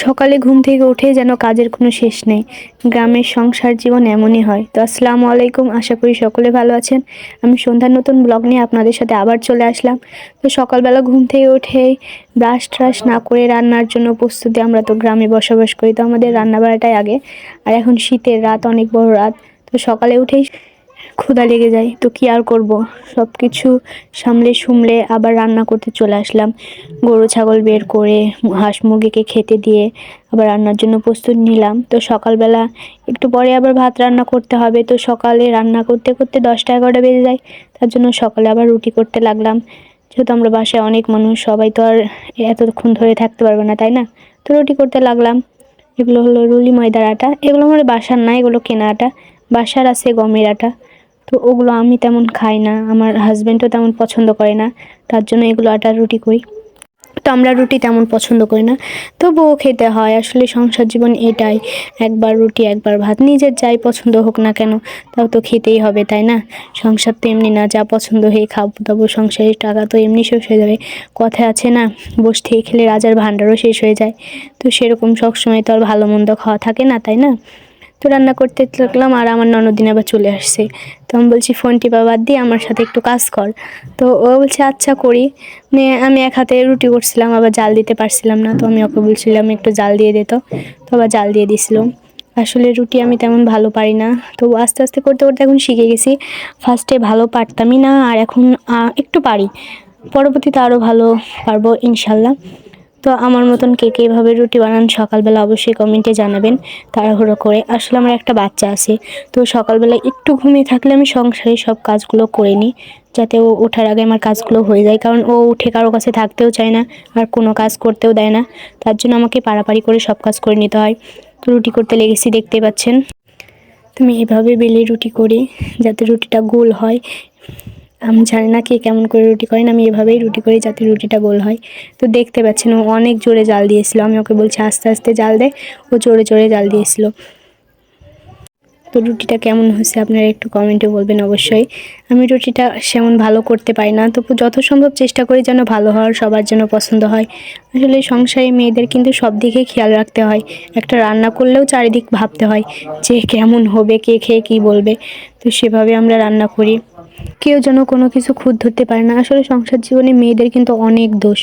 সকালে ঘুম থেকে উঠে যেন কাজের কোনো শেষ নেই। গ্রামের সংসার জীবন এমনই হয়। তো আসসালামু আলাইকুম, আশা করি সকলে ভালো আছেন। আমি সন্ধ্যার নতুন ব্লগ নিয়ে আপনাদের সাথে আবার চলে আসলাম। তো সকালবেলা ঘুম থেকে উঠেই ব্রাশ ট্রাশ না করে রান্নার জন্য প্রস্তুতি। আমরা তো গ্রামে বসবাস করি, তো আমাদের রান্না বাড়াটাই আগে। আর এখন শীতের রাত, অনেক বড় রাত। তো সকালে উঠেই ক্ষুধা লেগে যায়, তো কি আর করব, সব কিছু সামলে সুমলে আবার রান্না করতে চলে আসলাম। গরু ছাগল বের করে হাঁস মুরগিকে খেতে দিয়ে আবার রান্নার জন্য প্রস্তুত নিলাম। তো সকালবেলা একটু পরে আবার ভাত রান্না করতে হবে। তো সকালে রান্না করতে করতে 10টা 11টা বেজে যায়। তার জন্য সকালে আবার রুটি করতে লাগলাম। যেহেতু আমরা বাসায় অনেক মানুষ, সবাই তো আর এতক্ষণ ধরে থাকতে পারবে না, তাই না? তো রুটি করতে লাগলাম। এগুলো হলো রুলি ময়দার আটা, এগুলো আমার বাসার না, এগুলো কেনা আটা। বাসার আছে গমের আটা, তো ওগুলো আমি তেমন খাই না, আমার হাজব্যান্ডও তেমন পছন্দ করে না। তার জন্য এগুলো আটার রুটি করি। তো আমরা রুটি তেমন পছন্দ করি না, তবুও খেতে হয়। আসলে সংসার জীবন এটাই, একবার রুটি একবার ভাত, নিজের যাই পছন্দ হোক না কেন তাও তো খেতেই হবে, তাই না? সংসার তো এমনি না, যা পছন্দ হয়ে খাবো, তবু সংসারের টাকা তো এমনি শেষ হয়ে যাবে। কথায় আছে না, বসে থেকে খেলে রাজার ভাণ্ডারও শেষ হয়ে যায়। তো সেরকম সবসময় তো আর ভালো মন্দ খাওয়া থাকে না, তাই না? তো রান্না করতে লাগলাম, আর আমার ননদিন আবার চলে আসছে। তো আমি বলছি ফোন টিপা বাদ দিয়ে আমার সাথে একটু কাজ কর। তো ও বলছে আচ্ছা করি। আমি এক হাতে রুটি করছিলাম, আবার জাল দিতে পারছিলাম না, তো আমি ওকে বলছিলাম একটু জাল দিয়ে দিত। তো আবার জাল দিয়ে দিছিল। আসলে রুটি আমি তেমন ভালো পারি না, তো আস্তে আস্তে করতে করতে এখন শিখে গেছি। ফার্স্টে ভালো পারতামই না, আর এখন একটু পারি। পরবর্তীতে আরও ভালো পারবো ইনশাল্লাহ। তো আমার মতন কে কে এভাবে রুটি বানান সকালবেলা অবশ্যই কমেন্টে জানাবেন। তাড়াহুড়ো করে, আসলে আমার একটা বাচ্চা আছে, তো সকালবেলা একটু ঘুমিয়ে থাকলে আমি সংসারের সব কাজগুলো করে নিই, যাতে ও ওঠার আগে আমার কাজগুলো হয়ে যায়। কারণ ও উঠে কারো কাছে থাকতেও চায় না, আর কোনো কাজ করতেও দেয় না। তার জন্য আমাকে পাড়াপাড়ি করে সব কাজ করে নিতে হয়। তো রুটি করতে লেগেছি, দেখতে পাচ্ছেন। তুমি এভাবে বেলে রুটি করি যাতে রুটিটা গোল হয়। আমি জানি না কে কেমন করে রুটি করেন, আমি এভাবেই রুটি করি যাতে রুটিটা গোল হয়। তো দেখতে পাচ্ছেন ও অনেক জোরে জাল দিয়েছিল, আমি ওকে বলছি আস্তে আস্তে জাল দে, ও জোরে জোরে জাল দিয়েছিল। তো রুটিটা কেমন হয়েছে আপনারা একটু কমেন্টে বলবেন অবশ্যই। আমি রুটিটা সেমন ভালো করতে পারি না, তবু যত সম্ভব চেষ্টা করি যেন ভালো হওয়ার, সবার যেন পছন্দ হয়। আসলে সংসারে মেয়েদের কিন্তু সব দিকে খেয়াল রাখতে হয়। একটা রান্না করলেও চারিদিক ভাবতে হয় যে কেমন হবে, কে খেয়ে কী বলবে। তো সেভাবে আমরা রান্না করি। কেউ যেন কোনো কিছু খুঁত ধরতে পারে না। আসলে সংসার জীবনে মেয়েদের কিন্তু অনেক দোষ।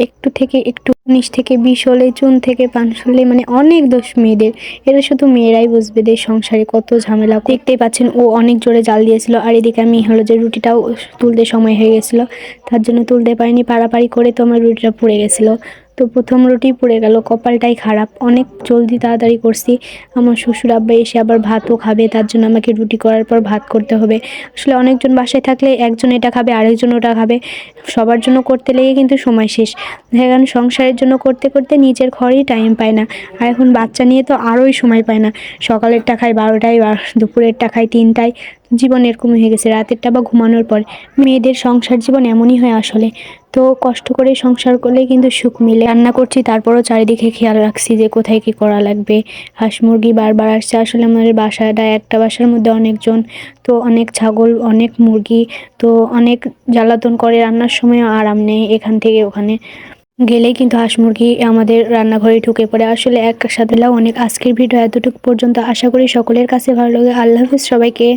একটু থেকে একটু 19 থেকে 20 হলে, চুন থেকে পান হলে, মানে অনেক দোষ মেয়েদের। এটা শুধু মেয়েরাই বুঝবে যে সংসারে কত ঝামেলা। দেখতেই পাচ্ছেন ও অনেক জোরে জাল দিয়েছিল, আর এদিকে আমি হলো যে রুটিটাও তুলতে সময় হয়ে গেছিলো, তার জন্য তুলতে পারিনি। পাড়াপাড়ি করে তো আমার রুটিটা পুড়ে গেছিলো। তো প্রথম রুটি পুড়ে গেল, কপালটাই খারাপ। অনেক জলদি তাড়াতাড়ি করছি। আমার শ্বশুর আব্বা এসে আবার ভাতও খাবে, তার জন্য আমাকে রুটি করার পর ভাত করতে হবে। আসলে অনেকজন বাসায় থাকলে একজন এটা খাবে, আরেকজন ওটা খাবে, সবার জন্য করতে লেগে কিন্তু সময় শেষ। এখন সংসারের জন্য করতে করতে নিজের ঘরেই টাইম পায় না। আর এখন বাচ্চা নিয়ে তো আরোই সময় পায় না। সকালেরটা খাই 12টায়, দুপুরেরটা খাই 3টায়। জীবন এরকম হয়ে গেছে, রাতেরটা বা ঘুমানোর পর। মেয়েদের সংসার জীবন এমনই হয় আসলে। তো কষ্ট করে সংসার করলে কিন্তু সুখ মিলে। রান্না করছি, তারপরও চারিদিকে খেয়াল রাখছি যে কোথায় কি করা লাগবে। হাঁস মুরগি বারবার আসছে। আসলে আমাদের বাসাটা একটা বাসার মধ্যে অনেকজন, তো অনেক ছাগল, অনেক মুরগি, তো অনেক জ্বালাতন করে। রান্নার সময়ও আরাম নেই, এখান থেকে ওখানে গেলেই কিন্তু হাঁস মুরগি আমাদের রান্নাঘরে ঢুকে পড়ে। আসলে একসাথে অনেক। আজকের ভিডিও এতটুকু পর্যন্ত, আশা করি সকলের কাছে ভালো লাগে। আল্লাহ হাফিজ সবাইকে।